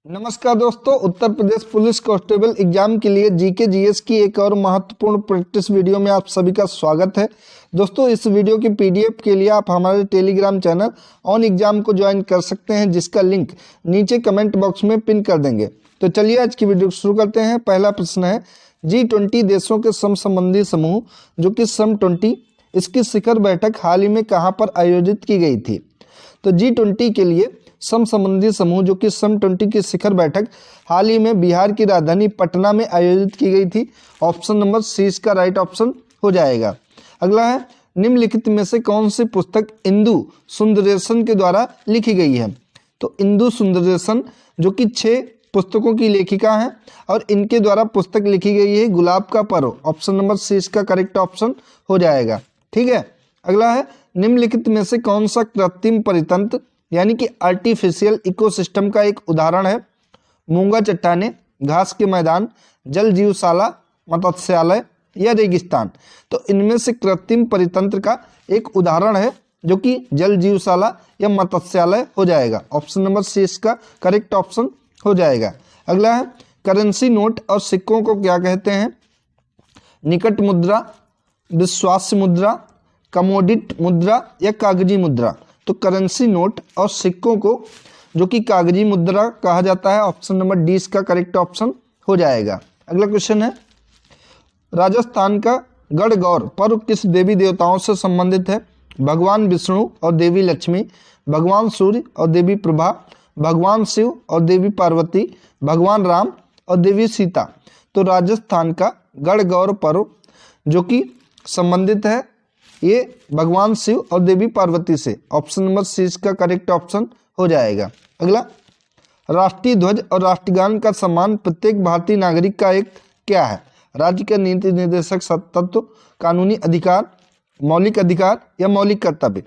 नमस्कार दोस्तों, Uttar Pradesh police constable exam के लिए जीके जीएस की एक और महत्वपूर्ण प्रैक्टिस वीडियो में आप सभी का स्वागत है। दोस्तों, इस वीडियो की पीडीएफ के लिए आप हमारे टेलीग्राम चैनल ऑन एग्जाम को ज्वाइन कर सकते हैं, जिसका लिंक नीचे कमेंट बॉक्स में पिन कर देंगे। तो चलिए आज की वीडियो शुरू करते हैं। पहला प्रश्न है, G20 देशों के समसंबंधी समूह जो कि सम 20, इसकी शिखर बैठक हाल ही में कहाँ पर आयोजित की गई थी? तो G20 के लिए समसंबंधी समूह जो कि सम 20 की शिखर बैठक हाल ही में बिहार की राजधानी पटना में आयोजित की गई थी। ऑप्शन नंबर सी इसका राइट ऑप्शन हो जाएगा। अगला है, निम्नलिखित में से कौन सी पुस्तक इंदु सुंदरेशन के द्वारा लिखी गई है? तो इंदु सुंदरेशन जो कि 6 पुस्तकों की लेखिका हैं और इनके द्वारा पुस्तक लिखी गई है गुलाब का पर्व। ऑप्शन नंबर सी इसका करेक्ट ऑप्शन हो जाएगा। ठीक है। अगला है, निम्नलिखित में से कौन सा कृत्रिम परितंत्र यानी कि आर्टिफिशियल इकोसिस्टम का एक उदाहरण है? मूंगा चट्टाने, घास के मैदान, जल जीवशाला, मत्स्यालय या रेगिस्तान। तो इनमें से कृत्रिम परितंत्र का एक उदाहरण है जो कि जल जीवशाला या मत्स्यालय हो जाएगा। ऑप्शन नंबर सी इसका करेक्ट ऑप्शन हो जाएगा। अगला है, करेंसी नोट और सिक्कों को क्या कहते हैं? निकट मुद्रा, विश्वास्य मुद्रा, कमोडिट मुद्रा या कागजी मुद्रा। तो करेंसी नोट और सिक्कों को जो कि कागजी मुद्रा कहा जाता है। ऑप्शन नंबर डी इसका करेक्ट ऑप्शन हो जाएगा। अगला क्वेश्चन है, राजस्थान का गढ़गौर पर्व किस देवी देवताओं से संबंधित है? भगवान विष्णु और देवी लक्ष्मी, भगवान सूर्य और देवी प्रभा, भगवान शिव और देवी पार्वती, भगवान राम और देवी सीता। तो राजस्थान का गढ़गौर पर्व जो कि संबंधित है ये भगवान शिव और देवी पार्वती से। ऑप्शन नंबर सी इसका करेक्ट ऑप्शन हो जाएगा। अगला, राष्ट्रीय ध्वज और राष्ट्रगान का सम्मान प्रत्येक भारतीय नागरिक का एक क्या है? राज्य का नीति निर्देशक तत्व, कानूनी अधिकार, मौलिक अधिकार या मौलिक कर्तव्य।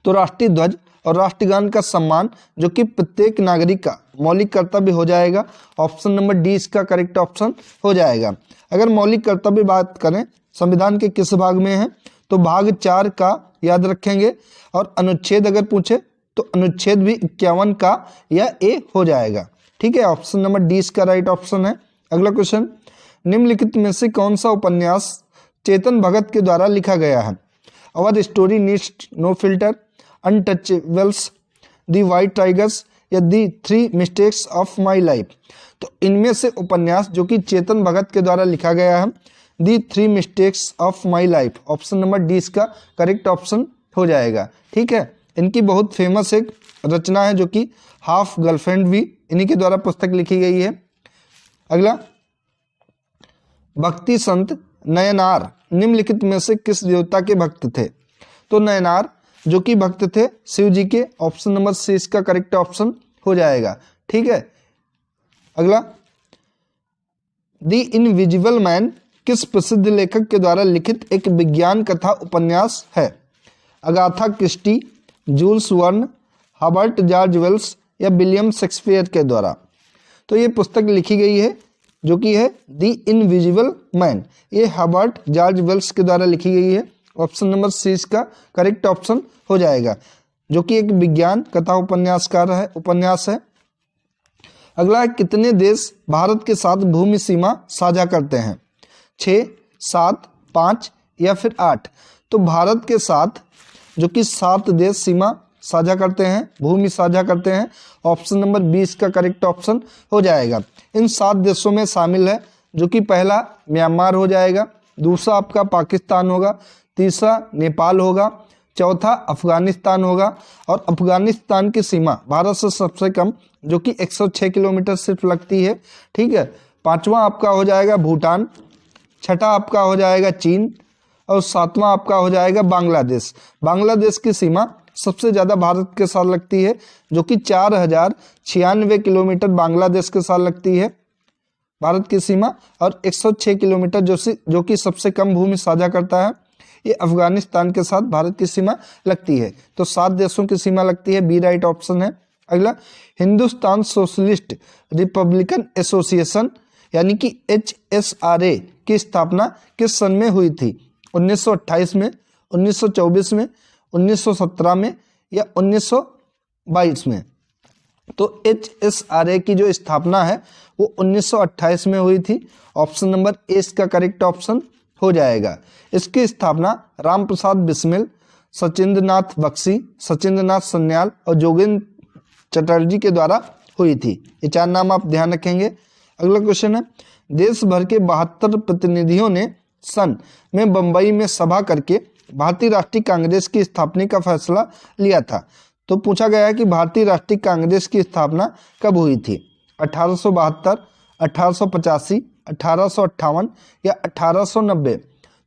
तो राष्ट्रीय ध्वज और राष्ट्रगान का सम्मान जो कि प्रत्येक नागरिक का मौलिक कर्तव्य हो जाएगा। ऑप्शन नंबर डी इसका करेक्ट ऑप्शन हो जाएगा। अगर मौलिक कर्तव्य बात करें संविधान के किस भाग में है? तो भाग 4 का याद रखेंगे, और अनुच्छेद अगर पूछे तो अनुच्छेद भी 51 का या ए हो जाएगा। ठीक है, ऑप्शन नंबर डी इसका राइट ऑप्शन है। अगला क्वेश्चन, निम्नलिखित में से कौन सा उपन्यास चेतन भगत के द्वारा लिखा गया है? Our story needs no filter, untouchables, the white tigers या the 3 mistakes of my life. तो इनमें से उपन्यास जो कि चेतन भगत के द्वारा लिखा गया है, दी 3 mistakes of my life. Option number D इसका करेक्ट ऑप्शन हो जाएगा। ठीक है, इनकी बहुत फेमस एक रचना है जो कि हाफ गर्लफ्रेंड भी इन्हीं के द्वारा पुस्तक लिखी गई है। अगला, भक्ति संत नयनार निम्नलिखित में से किस देवता के भक्त थे? तो नयनार जो कि भक्त थे शिव जी के। ऑप्शन नंबर सी इसका करेक्ट ऑप्शन हो जाएगा। ठीक है। अगला, द इनविजिबल मैन किस प्रसिद्ध लेखक के द्वारा लिखित एक विज्ञान कथा उपन्यास है? Agatha Christie, Jules Verne, Herbert George Wells या विलियम शेक्सपियर के द्वारा। तो ये पुस्तक लिखी गई है जो कि है द इनविजिबल मैन। ये हर्बर्ट जॉर्ज वेल्स के द्वारा लिखी गई है। ऑप्शन नंबर सी इसका करेक्ट ऑप्शन हो जाएगा, जो कि एक विज्ञान कथा उपन्यास है। अगला है, कितने देश भारत के साथ भूमि सीमा साझा करते हैं? 6, 7, 5 या फिर 8। तो भारत के साथ जो कि 7 देश सीमा साझा करते हैं, भूमि साझा करते हैं। ऑप्शन नंबर 20 का करेक्ट ऑप्शन हो जाएगा। इन 7 देशों में शामिल है जो कि पहला म्यांमार हो जाएगा, दूसरा आपका पाकिस्तान होगा, तीसरा नेपाल होगा, चौथा अफगानिस्तान होगा, और अफगानिस्तान की सीमा भारत से सबसे कम जो कि 106 किलोमीटर सिर्फ लगती है। ठीक है। पांचवा आपका हो जाएगा भूटान, छठा आपका हो जाएगा चीन, और सातवां आपका हो जाएगा बांग्लादेश। बांग्लादेश की सीमा सबसे ज़्यादा भारत के साथ लगती है जो कि 4096 किलोमीटर बांग्लादेश के साथ लगती है भारत की सीमा, और 106 किलोमीटर जो कि सबसे कम भूमि साझा करता है ये अफगानिस्तान के साथ भारत की सीमा लगती है। तो 7 देशों की सीमा लगती है, बी राइट ऑप्शन है। अगला, हिंदुस्तान सोशलिस्ट रिपब्लिकन एसोसिएशन यानी कि HSRA की स्थापना किस सन में हुई थी? 1928 में, 1924 में, 1917 में या 1922 में? तो HSRA की जो स्थापना है वो 1928 में हुई थी। ऑप्शन नंबर ए इसका करेक्ट ऑप्शन हो जाएगा। इसकी स्थापना राम प्रसाद बिस्मिल, सचिंद्र नाथ बख्शी, सचिंद्र नाथ सन्याल और जोगेंद्र चटर्जी के द्वारा हुई थी। ये 4 नाम आप ध्यान रखेंगे। अगला क्वेश्चन है, देश भर के 72 प्रतिनिधियों ने सन में बंबई में सभा करके भारतीय राष्ट्रीय कांग्रेस की स्थापना का फैसला लिया था। तो पूछा गया है कि भारतीय राष्ट्रीय कांग्रेस की स्थापना कब हुई थी, 1872, 1885, 1858 या 1890।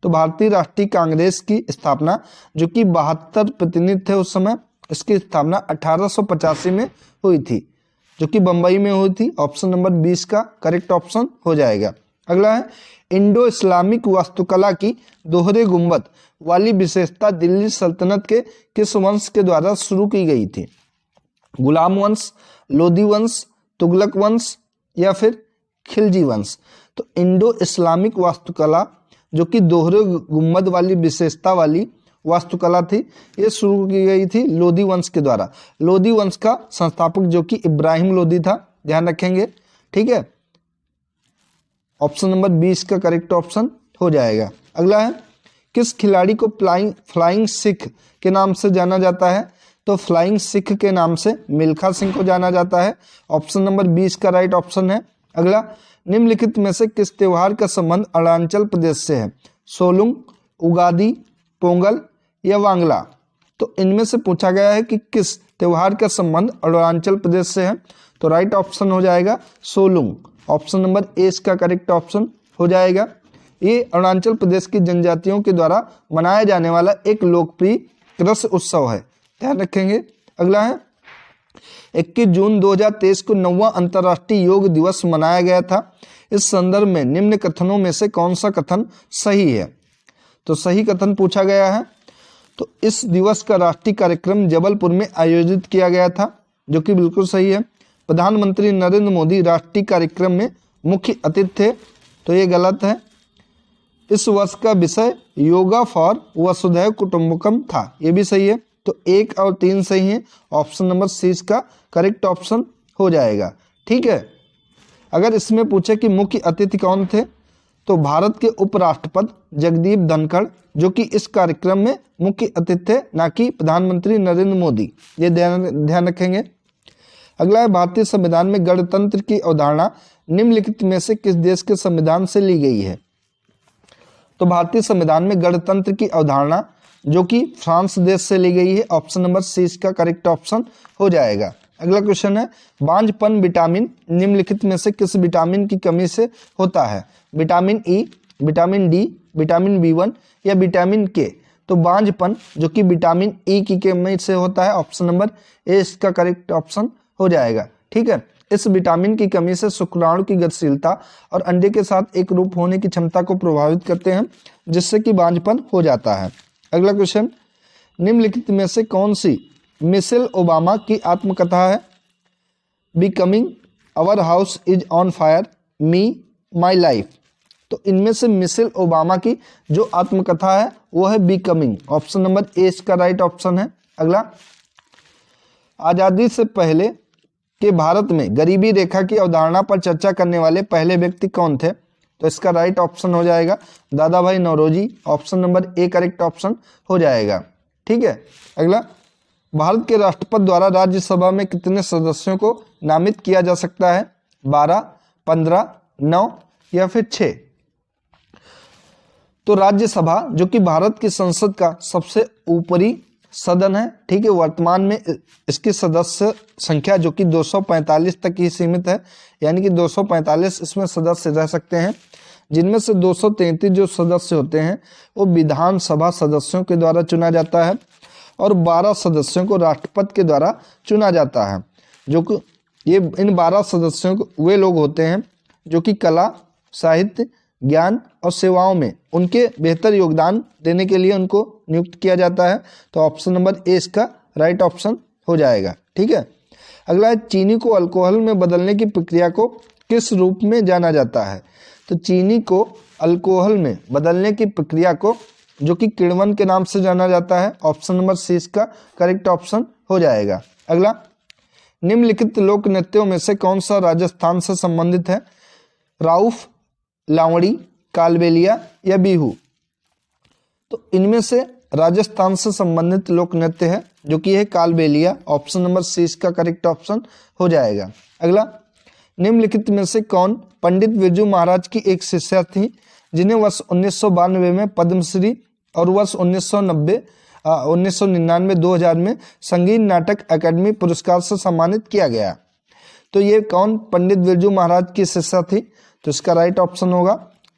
तो भारतीय राष्ट्रीय कांग्रेस की स्थापना जो कि 72 प्रतिनिधि थे उस समय, इसकी स्थापना 1885 में हुई थी, जो कि बंबई में हुई थी। ऑप्शन नंबर 20 का करेक्ट ऑप्शन हो जाएगा। अगला है, इंडो इस्लामिक वास्तुकला की दोहरे गुंबद वाली विशेषता दिल्ली सल्तनत के किस वंश के द्वारा शुरू की गई थी? गुलाम वंश, लोधी वंश, तुगलक वंश या फिर खिलजी वंश। तो इंडो इस्लामिक वास्तुकला जो कि दोहरे गुंबद वाली विशेषता वाली वास्तुकला थी, ये शुरू की गई थी लोधी वंश के द्वारा। लोधी वंश का संस्थापक जो कि इब्राहिम लोधी था, ध्यान रखेंगे। ठीक है, ऑप्शन नंबर 20 का करेक्ट ऑप्शन हो जाएगा। अगला है, किस खिलाड़ी को फ्लाइंग सिख के नाम से जाना जाता है? तो फ्लाइंग सिख के नाम से मिल्खा सिंह को जाना जाता है। ऑप्शन नंबर 20 का राइट ऑप्शन है। अगला, निम्नलिखित में से किस त्योहार का संबंध अरुणाचल प्रदेश से है? सोलुंग, उगादी, पोंगल या वांगला। तो इनमें से पूछा गया है कि किस त्योहार का संबंध अरुणाचल प्रदेश से है। तो राइट ऑप्शन हो जाएगा सोलुंग। ऑप्शन नंबर ए इसका करेक्ट ऑप्शन हो जाएगा। ये अरुणाचल प्रदेश की जनजातियों के द्वारा मनाया जाने वाला एक लोकप्रिय कृषि उत्सव है, ध्यान रखेंगे। अगला है, 21 जून 2023 को 9वां अंतर्राष्ट्रीय योग दिवस मनाया गया था। इस संदर्भ में निम्न कथनों में से कौन सा कथन सही है? तो सही कथन पूछा गया है। तो इस दिवस का राष्ट्रीय कार्यक्रम जबलपुर में आयोजित किया गया था, जो कि बिल्कुल सही है। प्रधानमंत्री नरेंद्र मोदी राष्ट्रीय कार्यक्रम में मुख्य अतिथि थे, तो ये गलत है। इस वर्ष का विषय योगा फॉर वसुधैव कुटुंबकम था, ये भी सही है। तो 1 और 3 सही है। ऑप्शन नंबर सी इसका करेक्ट ऑप्शन हो जाएगा। ठीक है, अगर इसमें पूछे कि मुख्य अतिथि कौन थे, तो भारत के उपराष्ट्रपति जगदीप धनखड़ जो कि इस कार्यक्रम में मुख्य अतिथि थे, ना कि प्रधानमंत्री नरेंद्र मोदी, ये ध्यान रखेंगे। अगला है, भारतीय संविधान में गणतंत्र की अवधारणा निम्नलिखित में से किस देश के संविधान से ली गई है? तो भारतीय संविधान में गणतंत्र की अवधारणा जो कि फ्रांस देश से ली गई है। ऑप्शन नंबर सी इसका करेक्ट ऑप्शन हो जाएगा। अगला क्वेश्चन है, बांझपन विटामिन निम्नलिखित में से किस विटामिन की कमी से होता है? Vitamin E, vitamin D, vitamin B1 या विटामिन के। तो बांझपन जो कि विटामिन ई की कमी से होता है। ऑप्शन नंबर ए इसका करेक्ट ऑप्शन हो जाएगा। ठीक है, इस विटामिन की कमी से शुक्राणु की गतिशीलता और अंडे के साथ एक रूप होने की क्षमता को प्रभावित करते हैं, जिससे कि बांझपन हो जाता है। अगला क्वेश्चन, निम्नलिखित में से कौन सी मिशेल ओबामा की आत्मकथा है? Becoming, our house is on fire, me, my life. तो इनमें से मिशेल ओबामा की जो आत्मकथा है वो है बिकमिंग। ऑप्शन नंबर ए इसका राइट ऑप्शन है। अगला, आज़ादी से पहले के भारत में गरीबी रेखा की अवधारणा पर चर्चा करने वाले पहले व्यक्ति कौन थे? तो इसका राइट ऑप्शन हो जाएगा Dadabhai Naoroji. Option number A correct option हो जाएगा। ठीक है, अगला, भारत के राष्ट्रपति द्वारा राज्यसभा में कितने सदस्यों को नामित किया जा सकता है? 12, 15, 9 या फिर 6। तो राज्यसभा जो कि भारत की संसद का सबसे ऊपरी सदन है, ठीक है, वर्तमान में इसकी सदस्य संख्या जो कि 245 तक ही सीमित है, यानी कि 245 इसमें सदस्य रह सकते हैं, जिनमें से 233 जो सदस्य होते हैं वो विधानसभा सदस्यों के द्वारा चुना जाता है और 12 सदस्यों को राष्ट्रपति के द्वारा चुना जाता है। जो कि ये इन 12 सदस्यों को वे लोग होते हैं जो कि कला, साहित्य, ज्ञान और सेवाओं में उनके बेहतर योगदान देने के लिए उनको नियुक्त किया जाता है। तो ऑप्शन नंबर ए इसका राइट ऑप्शन हो जाएगा। ठीक है, अगला है, चीनी को अल्कोहल में बदलने की प्रक्रिया को किस रूप में जाना जाता है? तो चीनी को अल्कोहल में बदलने की प्रक्रिया को जो कि किण्वन के नाम से जाना जाता है। ऑप्शन नंबर सी इसका करेक्ट ऑप्शन हो जाएगा। अगला, निम्नलिखित लोक नृत्यों में से कौन सा राजस्थान से संबंधित है? राउफ, लावड़ी, कालबेलिया या बिहू? तो इनमें से राजस्थान से संबंधित लोक नृत्य है जो कि है कालबेलिया। ऑप्शन नंबर सी इसका करेक्ट ऑप्शन हो जाएगा। अगला, निम्नलिखित में से कौन पंडित बिरजू महाराज की एक शिष्या थी जिन्हें वर्ष 1992 में पद्मश्री और वर्ष 1999-2000 में संगीत नाटक अकादमी पुरस्कार से सम्मानित किया गया? तो ये कौन पंडित बिरजू महाराज की शिष्या थी? तो इसका राइट ऑप्शन होगा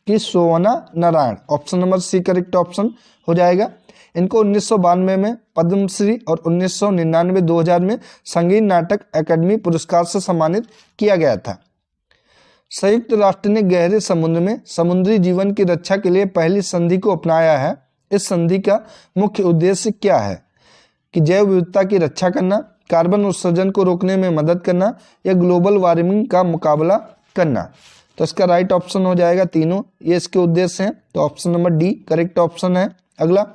कि Sovna Narayan. Option number C correct option हो जाएगा। इनको 1992 में पद्मश्री और 1999-2000 में संगीत नाटक अकादमी पुरस्कार से सम्मानित किया गया था। संयुक्त राष्ट्र ने गहरे समुद्र में समुद्री जीवन की रक्षा के लिए पहली संधि को अपनाया है। इस संधि का मुख्य उद्देश्य क्या है? कि जैव विविधता की रक्षा करना, कार्बन उत्सर्जन को रोकने में मदद करना या ग्लोबल वार्मिंग का मुकाबला करना? तो इसका राइट ऑप्शन हो जाएगा तीनों, ये इसके उद्देश्य हैं। तो option number D correct option है। अगला,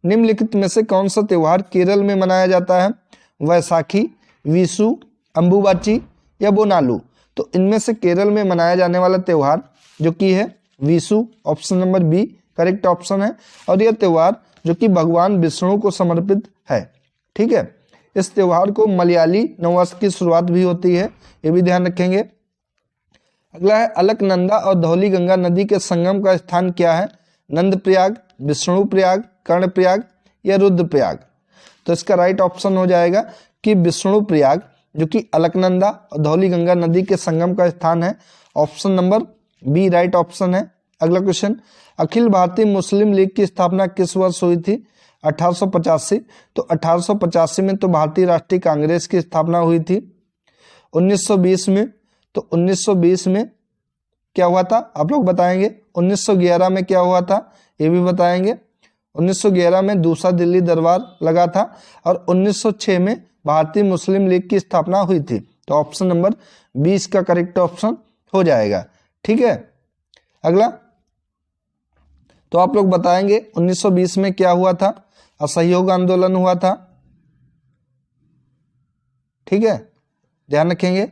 निम्नलिखित में से कौन सा त्योहार केरल में मनाया जाता है? वैसाखी, विशु, अंबुबाची या बोनालू? तो इनमें से केरल में मनाया जाने वाला त्योहार जो कि है Vishu. Option number B correct option है। और यह त्योहार जो कि भगवान विष्णु को समर्पित है। ठीक है, इस त्योहार को मलयाली नववर्ष की शुरुआत भी होती है, ये भी ध्यान रखेंगे। अगला है, अलकनंदा और धौलीगंगा नदी के संगम का स्थान क्या है? नंदप्रयाग, विष्णुप्रयाग, कर्णप्रयाग या रुद्रप्रयाग? तो इसका राइट ऑप्शन हो जाएगा कि विष्णुप्रयाग जो कि अलकनंदा और धौलीगंगा नदी के संगम का स्थान है। Option number B right option है। अगला क्वेश्चन, अखिल भारतीय मुस्लिम लीग की स्थापना किस वर्ष हुई थी? 1885। तो 1885 में तो भारतीय राष्ट्रीय कांग्रेस की स्थापना हुई थी। 1920 में, तो 1920 में क्या हुआ था आप लोग बताएंगे। 1911 में क्या हुआ था ये भी बताएंगे। 1911 में दूसरा दिल्ली दरबार लगा था और 1906 में भारतीय मुस्लिम लीग की स्थापना हुई थी। तो ऑप्शन नंबर 20 का करेक्ट ऑप्शन हो जाएगा। ठीक है, अगला, तो आप लोग बताएंगे 1920 में क्या हुआ था? असहयोग आंदोलन हुआ था। ठीक है, ध्यान रखेंगे।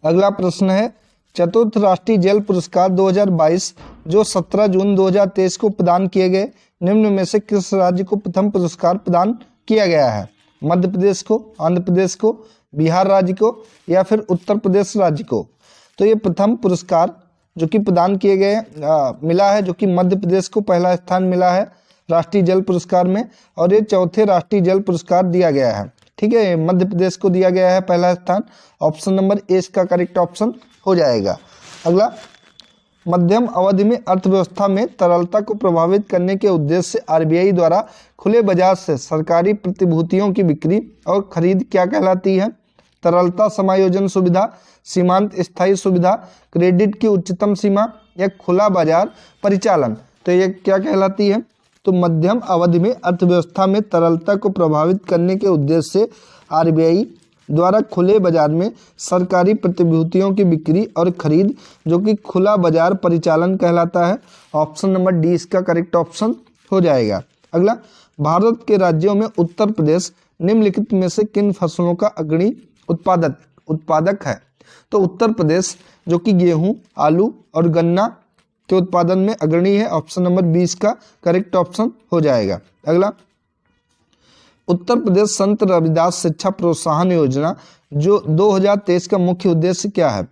अगला प्रश्न है, चतुर्थ राष्ट्रीय जल पुरस्कार 2022 जो 17 जून 2023 को प्रदान किए गए, निम्न में से किस राज्य को प्रथम पुरस्कार प्रदान किया गया है? मध्य प्रदेश को, आंध्र प्रदेश को, बिहार राज्य को या फिर उत्तर प्रदेश राज्य को? तो ये प्रथम पुरस्कार जो कि प्रदान किए गए मिला है, जो कि मध्य प्रदेश को पहला स्थान मिला है राष्ट्रीय जल पुरस्कार में, और ये चौथे राष्ट्रीय जल पुरस्कार दिया गया है। ठीक है, मध्य प्रदेश को दिया गया है पहला स्थान। ऑप्शन नंबर ए इसका करेक्ट ऑप्शन हो जाएगा। अगला, मध्यम अवधि में अर्थव्यवस्था में तरलता को प्रभावित करने के उद्देश्य से आरबीआई द्वारा खुले बाजार से सरकारी प्रतिभूतियों की बिक्री और खरीद क्या कहलाती है? तरलता समायोजन सुविधा, सीमांत स्थायी सुविधा, क्रेडिट की उच्चतम सीमा या खुला बाजार परिचालन? तो ये क्या कहलाती है? तो मध्यम अवधि में अर्थव्यवस्था में तरलता को प्रभावित करने के उद्देश्य से आरबीआई द्वारा खुले बाजार में सरकारी प्रतिभूतियों की बिक्री और खरीद जो कि खुला बाजार परिचालन कहलाता है। ऑप्शन नंबर डी इसका करेक्ट ऑप्शन हो जाएगा। अगला, भारत के राज्यों में उत्तर प्रदेश निम्नलिखित में से किन फसलों का अग्रणी उत्पादक है? तो उत्तर प्रदेश जो कि गेहूं, आलू और गन्ना के उत्पादन में अग्रणी है। ऑप्शन नंबर 20 का करेक्ट ऑप्शन हो जाएगा। अगला, उत्तर प्रदेश संत रविदास शिक्षा प्रोत्साहन योजना जो 2023 का मुख्य उद्देश्य क्या है?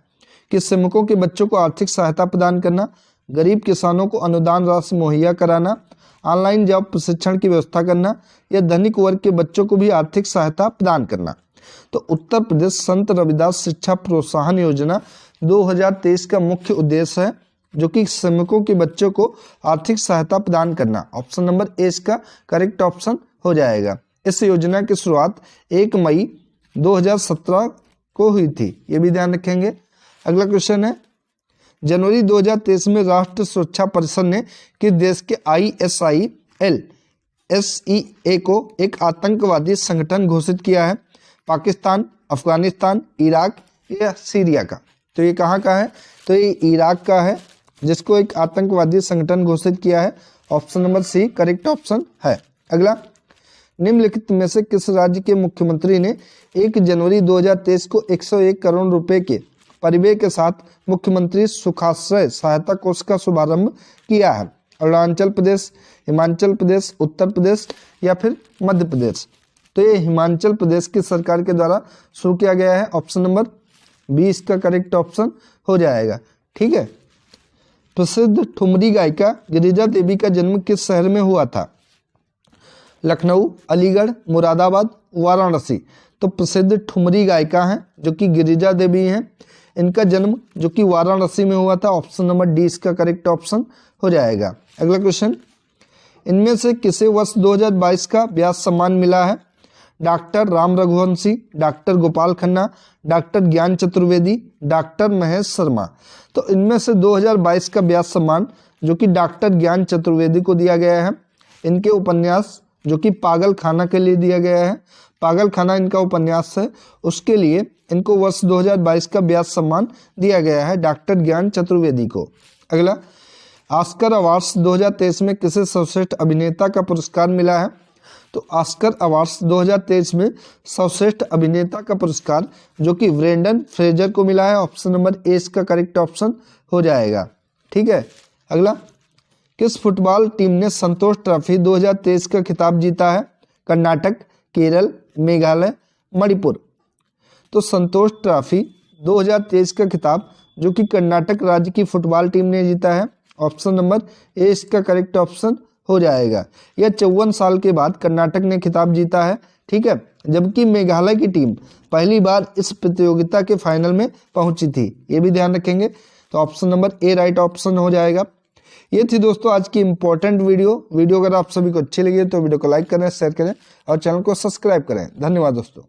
कि श्रमिकों के बच्चों को आर्थिक सहायता प्रदान करना, गरीब किसानों को अनुदान राशि मुहैया कराना, ऑनलाइन जॉब प्रशिक्षण की व्यवस्था करना या धनिक वर्ग के बच्चों को भी आर्थिक सहायता प्रदान करना? तो उत्तर प्रदेश संत रविदास शिक्षा प्रोत्साहन योजना 2023 का मुख्य उद्देश्य है जो कि श्रमिकों के बच्चों को आर्थिक सहायता प्रदान करना। ऑप्शन नंबर ए इसका करेक्ट ऑप्शन हो जाएगा। इस योजना की शुरुआत 1 मई 2017 को हुई थी, ये भी ध्यान रखेंगे। अगला क्वेश्चन है, जनवरी 2023 में राष्ट्र सुरक्षा परिषद ने किस देश के ISIL SEA को एक आतंकवादी संगठन घोषित किया है? पाकिस्तान, अफगानिस्तान, इराक या सीरिया का? तो ये कहाँ का है? तो ये इराक का है जिसको एक आतंकवादी संगठन घोषित किया है। Option number C correct option है। अगला, निम्नलिखित में से किस राज्य के मुख्यमंत्री ने 1 जनवरी 2023 को 101 करोड़ रुपए के परिव्यय के साथ मुख्यमंत्री सुखाश्रय सहायता कोष का शुभारंभ किया है? अरुणाचल प्रदेश, हिमाचल प्रदेश, उत्तर प्रदेश या फिर मध्य प्रदेश? तो ये हिमाचल प्रदेश की सरकार के द्वारा शुरू किया गया है। ऑप्शन नंबर 20 का करेक्ट ऑप्शन हो जाएगा। ठीक है। प्रसिद्ध ठुमरी गायिका गिरिजा देवी का जन्म किस शहर में हुआ था? लखनऊ, अलीगढ़, मुरादाबाद, वाराणसी? तो प्रसिद्ध ठुमरी गायिका हैं जो कि गिरिजा देवी हैं, इनका जन्म जो कि वाराणसी में हुआ था। ऑप्शन नंबर डी इसका करेक्ट ऑप्शन हो जाएगा। अगला क्वेश्चन, इनमें से किसे वर्ष 2022 का व्यास सम्मान मिला है? Doctor Ram Raghuvanshi, doctor Gopal Khanna, doctor ज्ञान चतुर्वेदी, डॉक्टर महेश शर्मा? तो इनमें से 2022 का व्यास सम्मान जो कि डॉक्टर ज्ञान चतुर्वेदी को दिया गया है। इनके उपन्यास जो कि पागल खाना के लिए दिया गया है, पागल खाना इनका उपन्यास है, उसके लिए इनको वर्ष 2022 का व्यास सम्मान दिया गया है डॉक्टर ज्ञान चतुर्वेदी को। अगला, ऑस्कर अवार्ड्स 2023 में किसे सर्वश्रेष्ठ अभिनेता का पुरस्कार मिला है? तो ऑस्कर अवार्ड्स 2023 में सर्वश्रेष्ठ अभिनेता का पुरस्कार जो कि ब्रेंडन फ्रेजर को मिला है। ऑप्शन नंबर ए इसका करेक्ट ऑप्शन हो जाएगा। ठीक है। अगला, किस फुटबॉल टीम ने संतोष ट्रॉफी 2023 का खिताब जीता है? कर्नाटक, केरल, मेघालय, मणिपुर? तो संतोष ट्रॉफी 2023 का खिताब जो कि कर्नाटक राज्य की फुटबॉल टीम ने जीता है। ऑप्शन नंबर ए इसका करेक्ट ऑप्शन हो जाएगा। यह 54 साल के बाद कर्नाटक ने खिताब जीता है। ठीक है। जबकि मेघालय की टीम पहली बार इस प्रतियोगिता के फाइनल में पहुंची थी, ये भी ध्यान रखेंगे। तो ऑप्शन नंबर ए राइट ऑप्शन हो जाएगा। ये थी दोस्तों आज की इंपॉर्टेंट वीडियो। अगर आप सभी को अच्छी लगी तो वीडियो को लाइक करें, शेयर करें और चैनल को सब्सक्राइब करें। धन्यवाद दोस्तों।